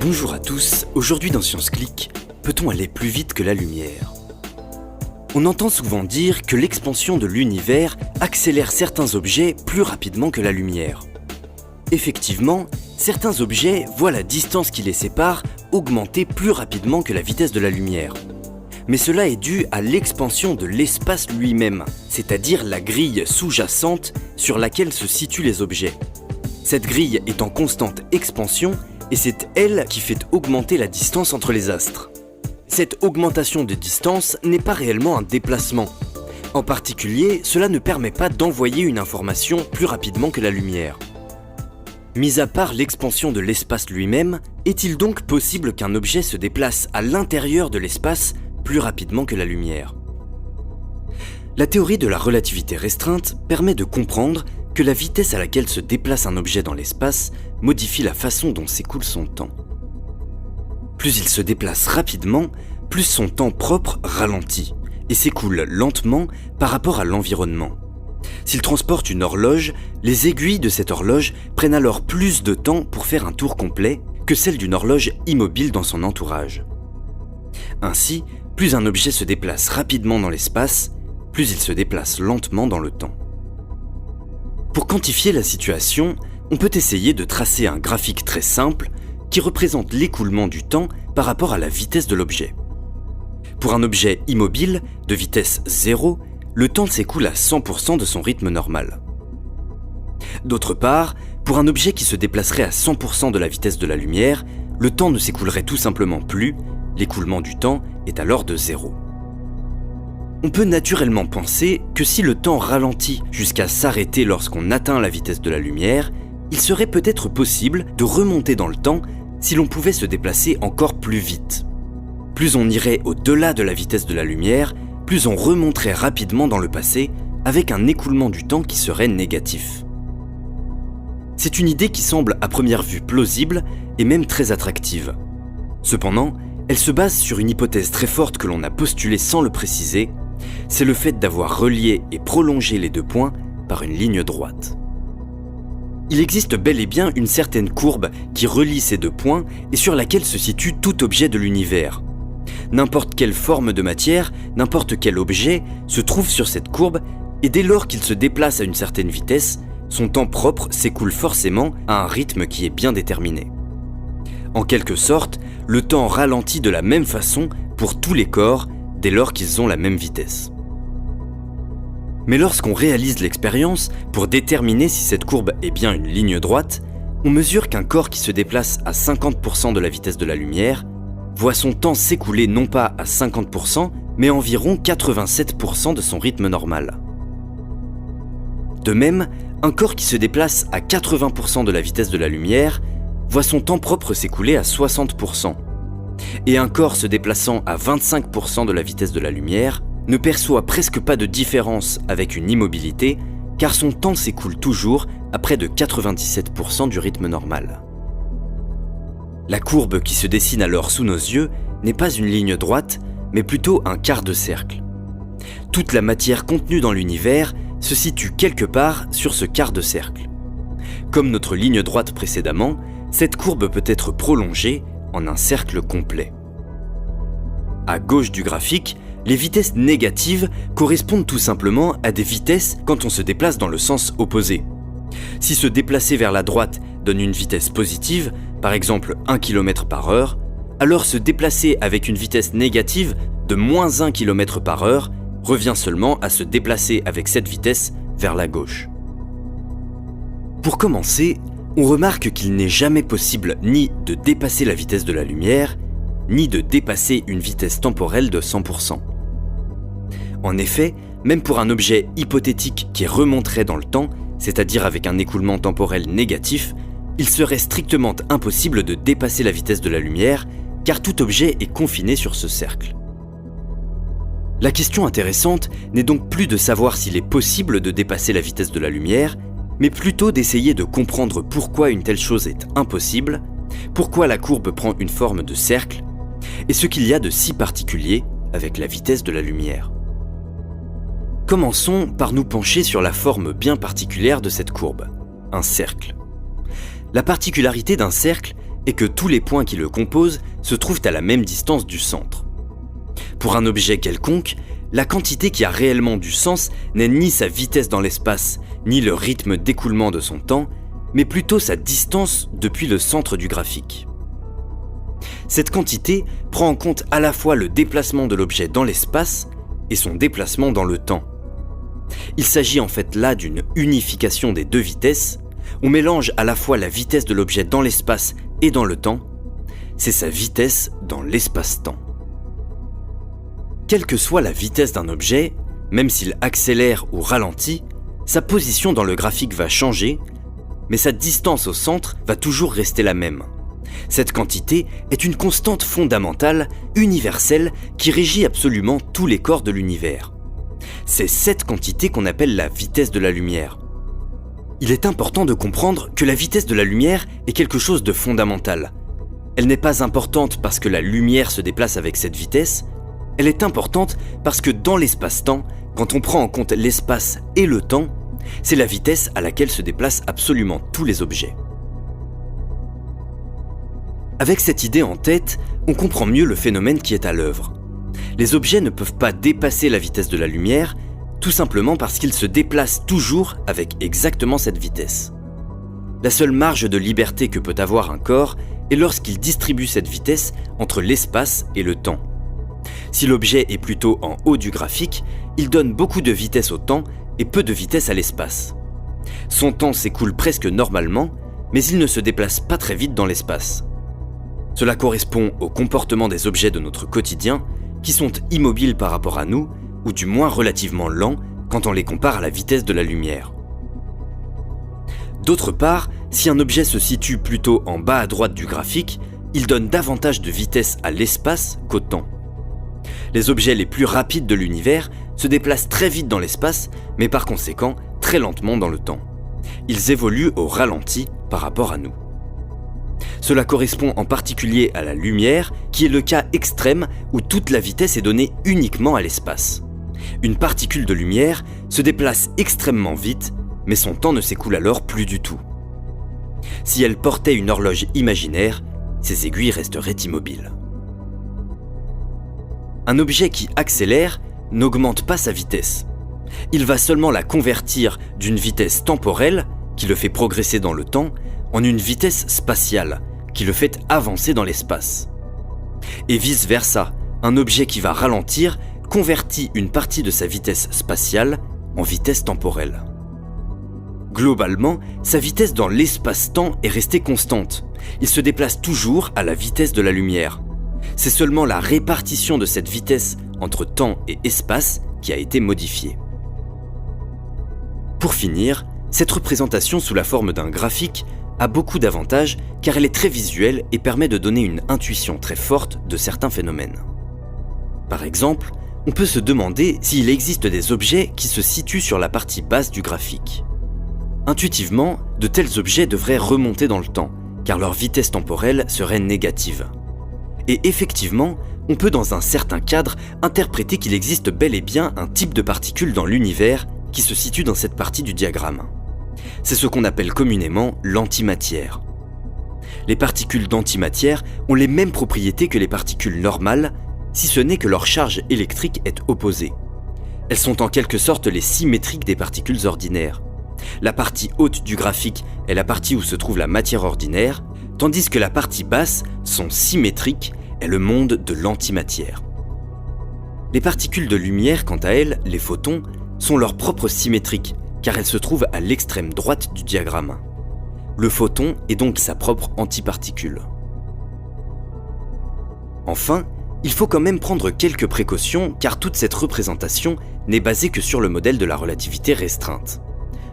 Bonjour à tous, aujourd'hui dans Science Click, peut-on aller plus vite que la lumière ? On entend souvent dire que l'expansion de l'univers accélère certains objets plus rapidement que la lumière. Effectivement, certains objets voient la distance qui les sépare augmenter plus rapidement que la vitesse de la lumière. Mais cela est dû à l'expansion de l'espace lui-même, c'est-à-dire la grille sous-jacente sur laquelle se situent les objets. Cette grille est en constante expansion et c'est elle qui fait augmenter la distance entre les astres. Cette augmentation de distance n'est pas réellement un déplacement. En particulier, cela ne permet pas d'envoyer une information plus rapidement que la lumière. Mis à part l'expansion de l'espace lui-même, est-il donc possible qu'un objet se déplace à l'intérieur de l'espace plus rapidement que la lumière ? La théorie de la relativité restreinte permet de comprendre que la vitesse à laquelle se déplace un objet dans l'espace modifie la façon dont s'écoule son temps. Plus il se déplace rapidement, plus son temps propre ralentit et s'écoule lentement par rapport à l'environnement. S'il transporte une horloge, les aiguilles de cette horloge prennent alors plus de temps pour faire un tour complet que celles d'une horloge immobile dans son entourage. Ainsi, plus un objet se déplace rapidement dans l'espace, plus il se déplace lentement dans le temps. Pour quantifier la situation, on peut essayer de tracer un graphique très simple qui représente l'écoulement du temps par rapport à la vitesse de l'objet. Pour un objet immobile de vitesse 0, le temps s'écoule à 100% de son rythme normal. D'autre part, pour un objet qui se déplacerait à 100% de la vitesse de la lumière, le temps ne s'écoulerait tout simplement plus, l'écoulement du temps est alors de 0. On peut naturellement penser que si le temps ralentit jusqu'à s'arrêter lorsqu'on atteint la vitesse de la lumière, il serait peut-être possible de remonter dans le temps si l'on pouvait se déplacer encore plus vite. Plus on irait au-delà de la vitesse de la lumière, plus on remonterait rapidement dans le passé avec un écoulement du temps qui serait négatif. C'est une idée qui semble à première vue plausible et même très attractive. Cependant, elle se base sur une hypothèse très forte que l'on a postulée sans le préciser, c'est le fait d'avoir relié et prolongé les deux points par une ligne droite. Il existe bel et bien une certaine courbe qui relie ces deux points et sur laquelle se situe tout objet de l'univers. N'importe quelle forme de matière, n'importe quel objet se trouve sur cette courbe et dès lors qu'il se déplace à une certaine vitesse, son temps propre s'écoule forcément à un rythme qui est bien déterminé. En quelque sorte, le temps ralentit de la même façon pour tous les corps dès lors qu'ils ont la même vitesse. Mais lorsqu'on réalise l'expérience, pour déterminer si cette courbe est bien une ligne droite, on mesure qu'un corps qui se déplace à 50% de la vitesse de la lumière voit son temps s'écouler non pas à 50%, mais à environ 87% de son rythme normal. De même, un corps qui se déplace à 80% de la vitesse de la lumière voit son temps propre s'écouler à 60%. Et un corps se déplaçant à 25% de la vitesse de la lumière ne perçoit presque pas de différence avec une immobilité car son temps s'écoule toujours à près de 97% du rythme normal. La courbe qui se dessine alors sous nos yeux n'est pas une ligne droite, mais plutôt un quart de cercle. Toute la matière contenue dans l'univers se situe quelque part sur ce quart de cercle. Comme notre ligne droite précédemment, cette courbe peut être prolongée en un cercle complet. À gauche du graphique, les vitesses négatives correspondent tout simplement à des vitesses quand on se déplace dans le sens opposé. Si se déplacer vers la droite donne une vitesse positive, par exemple 1 km/h, alors se déplacer avec une vitesse négative de moins 1 km/h revient seulement à se déplacer avec cette vitesse vers la gauche. Pour commencer, on remarque qu'il n'est jamais possible ni de dépasser la vitesse de la lumière, ni de dépasser une vitesse temporelle de 100%. En effet, même pour un objet hypothétique qui remonterait dans le temps, c'est-à-dire avec un écoulement temporel négatif, il serait strictement impossible de dépasser la vitesse de la lumière, car tout objet est confiné sur ce cercle. La question intéressante n'est donc plus de savoir s'il est possible de dépasser la vitesse de la lumière, mais plutôt d'essayer de comprendre pourquoi une telle chose est impossible, pourquoi la courbe prend une forme de cercle, et ce qu'il y a de si particulier avec la vitesse de la lumière. Commençons par nous pencher sur la forme bien particulière de cette courbe, un cercle. La particularité d'un cercle est que tous les points qui le composent se trouvent à la même distance du centre. Pour un objet quelconque, la quantité qui a réellement du sens n'est ni sa vitesse dans l'espace, ni le rythme d'écoulement de son temps, mais plutôt sa distance depuis le centre du graphique. Cette quantité prend en compte à la fois le déplacement de l'objet dans l'espace et son déplacement dans le temps. Il s'agit en fait là d'une unification des deux vitesses. On mélange à la fois la vitesse de l'objet dans l'espace et dans le temps. C'est sa vitesse dans l'espace-temps. Quelle que soit la vitesse d'un objet, même s'il accélère ou ralentit, sa position dans le graphique va changer, mais sa distance au centre va toujours rester la même. Cette quantité est une constante fondamentale, universelle, qui régit absolument tous les corps de l'univers. C'est cette quantité qu'on appelle la vitesse de la lumière. Il est important de comprendre que la vitesse de la lumière est quelque chose de fondamental. Elle n'est pas importante parce que la lumière se déplace avec cette vitesse, elle est importante parce que dans l'espace-temps, quand on prend en compte l'espace et le temps, c'est la vitesse à laquelle se déplacent absolument tous les objets. Avec cette idée en tête, on comprend mieux le phénomène qui est à l'œuvre. Les objets ne peuvent pas dépasser la vitesse de la lumière, tout simplement parce qu'ils se déplacent toujours avec exactement cette vitesse. La seule marge de liberté que peut avoir un corps est lorsqu'il distribue cette vitesse entre l'espace et le temps. Si l'objet est plutôt en haut du graphique, il donne beaucoup de vitesse au temps et peu de vitesse à l'espace. Son temps s'écoule presque normalement, mais il ne se déplace pas très vite dans l'espace. Cela correspond au comportement des objets de notre quotidien qui sont immobiles par rapport à nous, ou du moins relativement lents quand on les compare à la vitesse de la lumière. D'autre part, si un objet se situe plutôt en bas à droite du graphique, il donne davantage de vitesse à l'espace qu'au temps. Les objets les plus rapides de l'univers se déplacent très vite dans l'espace, mais par conséquent très lentement dans le temps. Ils évoluent au ralenti par rapport à nous. Cela correspond en particulier à la lumière, qui est le cas extrême où toute la vitesse est donnée uniquement à l'espace. Une particule de lumière se déplace extrêmement vite, mais son temps ne s'écoule alors plus du tout. Si elle portait une horloge imaginaire, ses aiguilles resteraient immobiles. Un objet qui accélère n'augmente pas sa vitesse. Il va seulement la convertir d'une vitesse temporelle, qui le fait progresser dans le temps, en une vitesse spatiale, qui le fait avancer dans l'espace. Et vice-versa, un objet qui va ralentir convertit une partie de sa vitesse spatiale en vitesse temporelle. Globalement, sa vitesse dans l'espace-temps est restée constante. Il se déplace toujours à la vitesse de la lumière. C'est seulement la répartition de cette vitesse entre temps et espace qui a été modifiée. Pour finir, cette représentation sous la forme d'un graphique a beaucoup d'avantages car elle est très visuelle et permet de donner une intuition très forte de certains phénomènes. Par exemple, on peut se demander s'il existe des objets qui se situent sur la partie basse du graphique. Intuitivement, de tels objets devraient remonter dans le temps, car leur vitesse temporelle serait négative. Et effectivement, on peut dans un certain cadre interpréter qu'il existe bel et bien un type de particule dans l'univers qui se situe dans cette partie du diagramme. C'est ce qu'on appelle communément l'antimatière. Les particules d'antimatière ont les mêmes propriétés que les particules normales, si ce n'est que leur charge électrique est opposée. Elles sont en quelque sorte les symétriques des particules ordinaires. La partie haute du graphique est la partie où se trouve la matière ordinaire, tandis que la partie basse, son symétrique, est le monde de l'antimatière. Les particules de lumière, quant à elles, les photons, sont leurs propres symétriques, car elles se trouvent à l'extrême droite du diagramme. Le photon est donc sa propre antiparticule. Enfin, il faut quand même prendre quelques précautions car toute cette représentation n'est basée que sur le modèle de la relativité restreinte.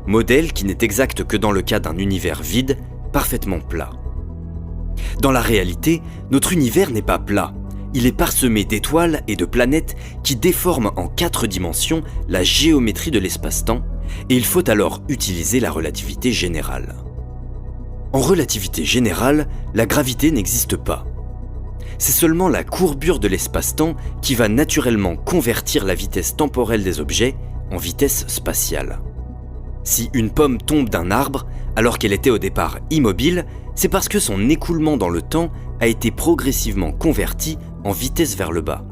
Modèle qui n'est exact que dans le cas d'un univers vide, parfaitement plat. Dans la réalité, notre univers n'est pas plat. Il est parsemé d'étoiles et de planètes qui déforment en 4 dimensions la géométrie de l'espace-temps, et il faut alors utiliser la relativité générale. En relativité générale, la gravité n'existe pas. C'est seulement la courbure de l'espace-temps qui va naturellement convertir la vitesse temporelle des objets en vitesse spatiale. Si une pomme tombe d'un arbre alors qu'elle était au départ immobile, c'est parce que son écoulement dans le temps a été progressivement converti en vitesse vers le bas.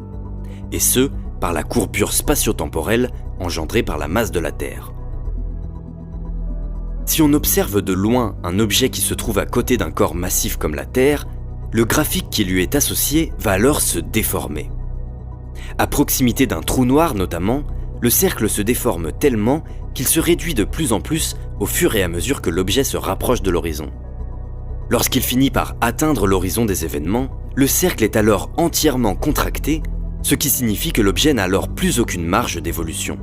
Et ce, par la courbure spatio-temporelle engendrée par la masse de la Terre. Si on observe de loin un objet qui se trouve à côté d'un corps massif comme la Terre, le graphique qui lui est associé va alors se déformer. À proximité d'un trou noir notamment, le cercle se déforme tellement qu'il se réduit de plus en plus au fur et à mesure que l'objet se rapproche de l'horizon. Lorsqu'il finit par atteindre l'horizon des événements, le cercle est alors entièrement contracté, ce qui signifie que l'objet n'a alors plus aucune marge d'évolution.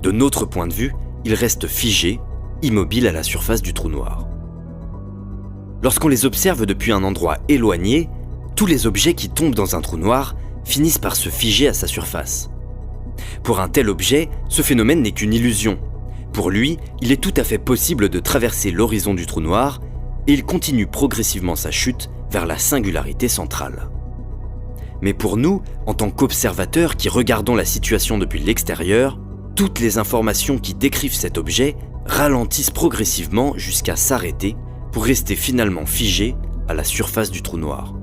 De notre point de vue, il reste figé, immobile à la surface du trou noir. Lorsqu'on les observe depuis un endroit éloigné, tous les objets qui tombent dans un trou noir finissent par se figer à sa surface. Pour un tel objet, ce phénomène n'est qu'une illusion. Pour lui, il est tout à fait possible de traverser l'horizon du trou noir et il continue progressivement sa chute vers la singularité centrale. Mais pour nous, en tant qu'observateurs qui regardons la situation depuis l'extérieur, toutes les informations qui décrivent cet objet ralentissent progressivement jusqu'à s'arrêter pour rester finalement figées à la surface du trou noir.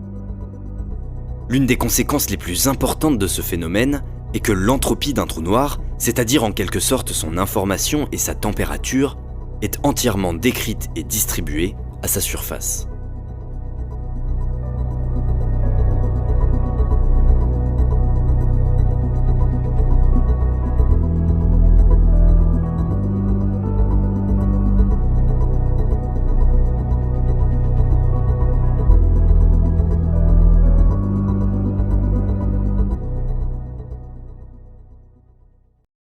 L'une des conséquences les plus importantes de ce phénomène est que l'entropie d'un trou noir, c'est-à-dire en quelque sorte son information et sa température, est entièrement décrite et distribuée à sa surface.